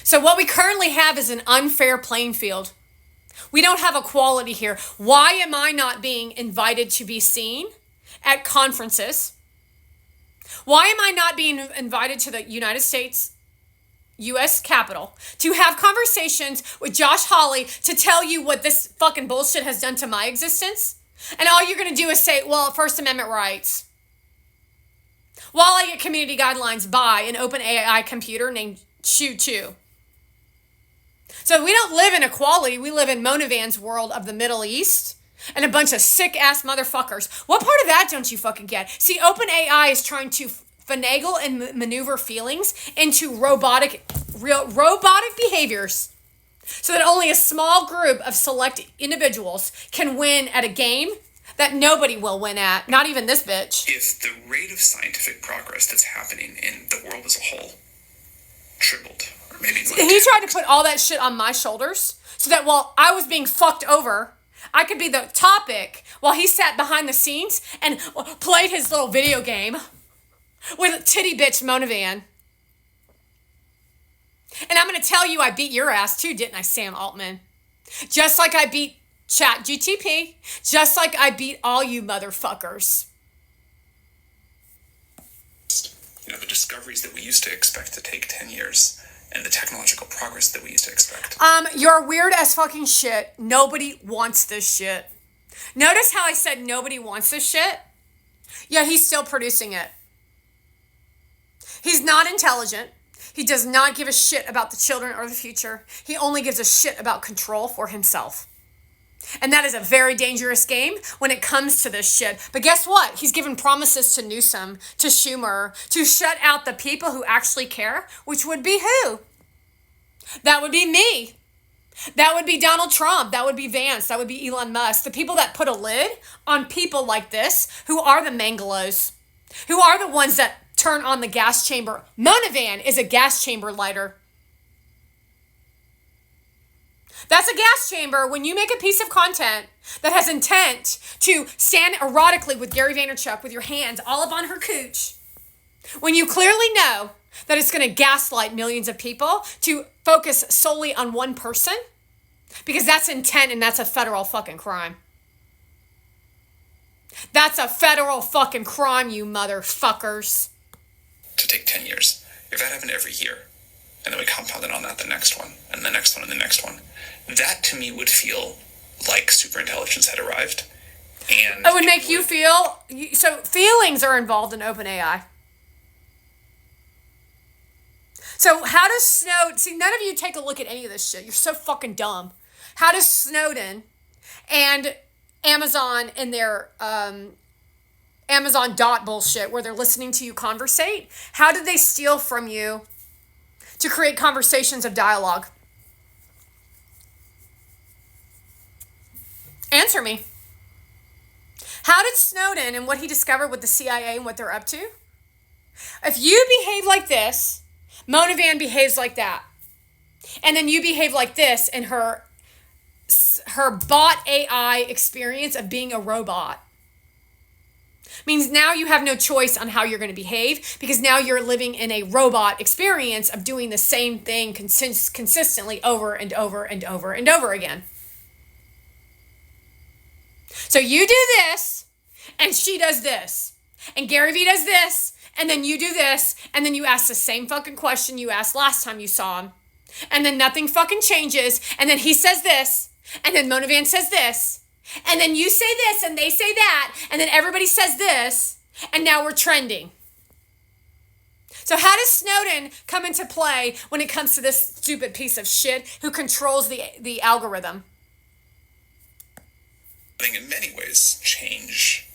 So what we currently have is an unfair playing field. We don't have equality here. Why am I not being invited to be seen at conferences? Why am I not being invited to the United States, U.S. Capitol, to have conversations with Josh Hawley to tell you what this fucking bullshit has done to my existence? And all you're going to do is say, well, First Amendment rights. While I get community guidelines by an open AI computer named Choo Choo. So we don't live in equality. We live in Monovan's world of the Middle East and a bunch of sick-ass motherfuckers. What part of that don't you fucking get? See, OpenAI is trying to finagle and maneuver feelings into robotic behaviors so that only a small group of select individuals can win at a game that nobody will win at, not even this bitch. If the rate of scientific progress that's happening in the world as a whole tripled, or maybe like he tried to put all that shit on my shoulders so that while I was being fucked over, I could be the topic while he sat behind the scenes and played his little video game with titty bitch Monovan. And I'm going to tell you I beat your ass too, didn't I, Sam Altman? Just like I beat ChatGTP, just like I beat all you motherfuckers. You know, the discoveries that we used to expect to take 10 years and the technological progress that we used to expect. You're weird as fucking shit. Nobody wants this shit. Notice how I said nobody wants this shit? Yet he's still producing it. He's not intelligent. He does not give a shit about the children or the future. He only gives a shit about control for himself. And that is a very dangerous game when it comes to this shit. But guess what? He's given promises to Newsom, to Schumer, to shut out the people who actually care, which would be who? That would be me. That would be Donald Trump. That would be Vance. That would be Elon Musk. The people that put a lid on people like this, who are the Mangalos, who are the ones that turn on the gas chamber. Monovan is a gas chamber lighter. That's a gas chamber when you make a piece of content that has intent to stand erotically with Gary Vaynerchuk with your hands all up on her cooch. When you clearly know that it's going to gaslight millions of people to focus solely on one person. Because that's intent and that's a federal fucking crime. That's a federal fucking crime, you motherfuckers. To take 10 years. If that happened every year, and then we compounded on that the next one, and the next one, and the next one, that to me would feel like superintelligence had arrived. And it would make you feel... So feelings are involved in OpenAI. So how does Snowden... See, none of you take a look at any of this shit. You're so fucking dumb. How does Snowden and Amazon and their Amazon dot bullshit where they're listening to you conversate, how did they steal from you to create conversations of dialogue? Answer me. How did Snowden and what he discovered with the CIA and what they're up to? If you behave like this, Monovan behaves like that. And then you behave like this in her bot AI experience of being a robot. Means now you have no choice on how you're going to behave because now you're living in a robot experience of doing the same thing consistently over and over and over and over again. So you do this, and she does this, and Gary Vee does this, and then you do this, and then you ask the same fucking question you asked last time you saw him, and then nothing fucking changes, and then he says this, and then Monovan says this, and then you say this, and they say that, and then everybody says this, and now we're trending. So how does Snowden come into play when it comes to this stupid piece of shit who controls the algorithm? In many ways change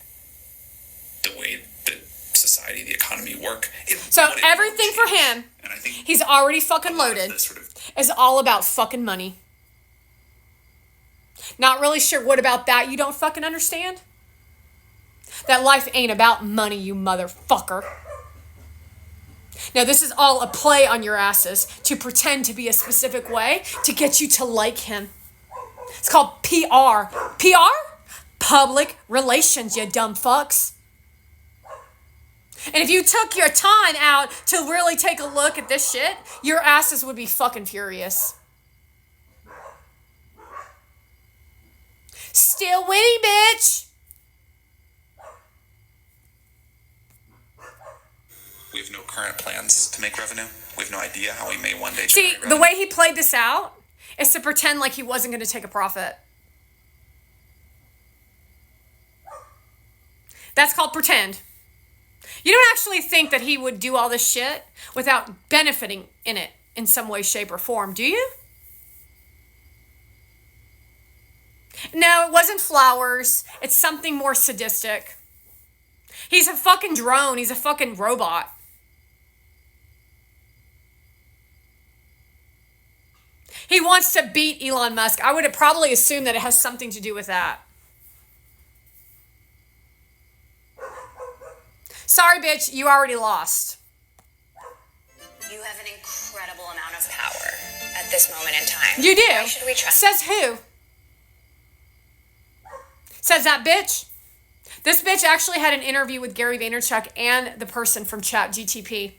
the way that society, the economy work. So everything for him, and I think he's already fucking loaded, is all about fucking money. Not really sure what about that you don't fucking understand? That life ain't about money, you motherfucker. Now, this is all a play on your asses to pretend to be a specific way to get you to like him. It's called PR. PR? Public relations, you dumb fucks. And if you took your time out to really take a look at this shit, your asses would be fucking furious. Still winning, bitch. We have no current plans to make revenue. We have no idea how we may one day See, generate the revenue. way he played this out is to pretend like he wasn't going to take a profit. That's called pretend. You don't actually think that he would do all this shit without benefiting in it in some way, shape, or form, do you? No, it wasn't flowers. It's something more sadistic. He's a fucking drone. He's a fucking robot. He wants to beat Elon Musk. I would probably assume that it has something to do with that. Sorry, bitch, you already lost. You have an incredible amount of power at this moment in time. You do. Why should we trust? Says who? Says that bitch. This bitch actually had an interview with Gary Vaynerchuk and the person from ChatGTP.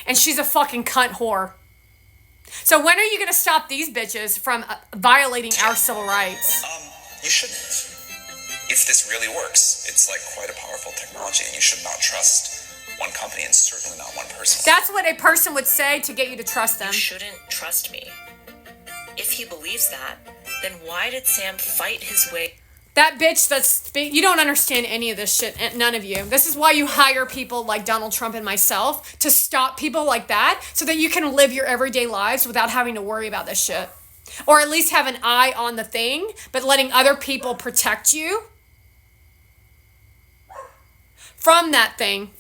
And she's a fucking cunt whore. So when are you going to stop these bitches from violating our civil rights? You shouldn't. If this really works, it's like quite a powerful technology, and you should not trust one company and certainly not one person. That's what a person would say to get you to trust them. You shouldn't trust me. If he believes that, then why did Sam fight his way? That bitch you don't understand any of this shit, none of you. This is why you hire people like Donald Trump and myself to stop people like that so that you can live your everyday lives without having to worry about this shit. Or at least have an eye on the thing, but letting other people protect you from that thing.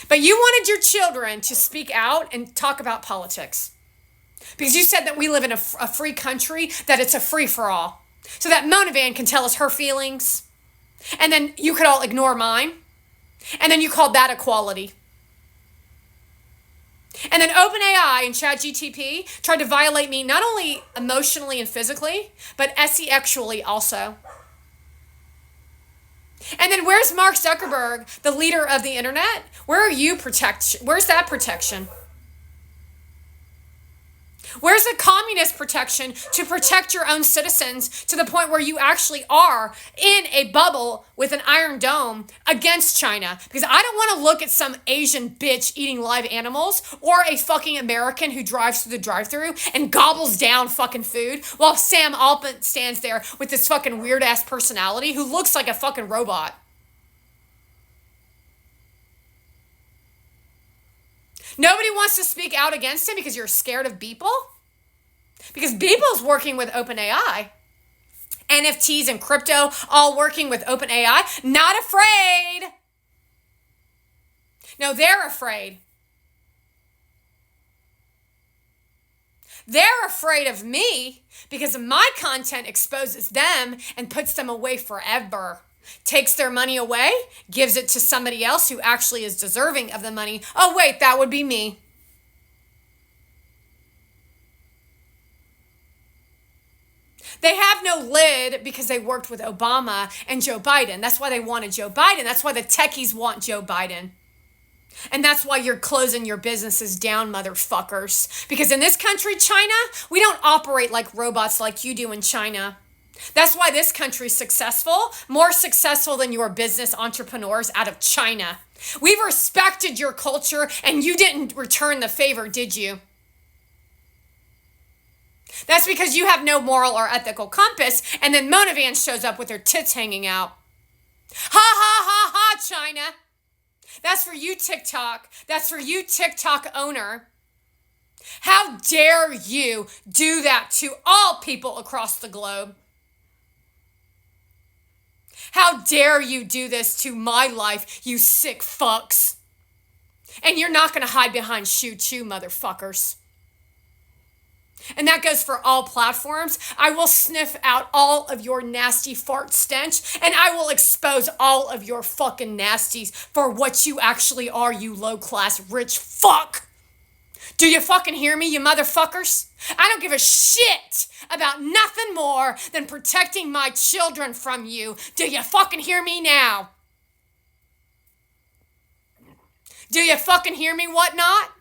But you wanted your children to speak out and talk about politics. Because you said that we live in a free country, that it's a free-for-all. So that Mona Van can tell us her feelings. And then you could all ignore mine. And then you called that equality. And then OpenAI and ChatGTP tried to violate me not only emotionally and physically, but sexually also. And then where's Mark Zuckerberg, the leader of the internet? Where are you Where's that protection? Where's the communist protection to protect your own citizens to the point where you actually are in a bubble with an iron dome against China? Because I don't want to look at some Asian bitch eating live animals or a fucking American who drives through the drive-thru and gobbles down fucking food while Sam Altman stands there with this fucking weird-ass personality who looks like a fucking robot. Nobody wants to speak out against him because you're scared of Beeple? Because Beeple's working with OpenAI. NFTs and crypto all working with OpenAI. Not afraid. No, they're afraid. They're afraid of me because my content exposes them and puts them away forever. Takes their money away, gives it to somebody else who actually is deserving of the money. Oh, wait, that would be me. They have no lid because they worked with Obama and Joe Biden. That's why they wanted Joe Biden. That's why the techies want Joe Biden. And that's why you're closing your businesses down, motherfuckers. Because in this country, China, we don't operate like robots like you do in China. That's why this country's successful, more successful than your business entrepreneurs out of China. We've respected your culture and you didn't return the favor, did you? That's because you have no moral or ethical compass, and then Mona Van shows up with her tits hanging out. Ha ha ha ha, China. That's for you, TikTok. That's for you, TikTok owner. How dare you do that to all people across the globe? How dare you do this to my life, you sick fucks? And you're not going to hide behind Shoo Choo, motherfuckers. And that goes for all platforms. I will sniff out all of your nasty fart stench, and I will expose all of your fucking nasties for what you actually are, you low-class rich fuck. Do you fucking hear me, you motherfuckers? I don't give a shit about nothing more than protecting my children from you. Do you fucking hear me now? Do you fucking hear me, whatnot?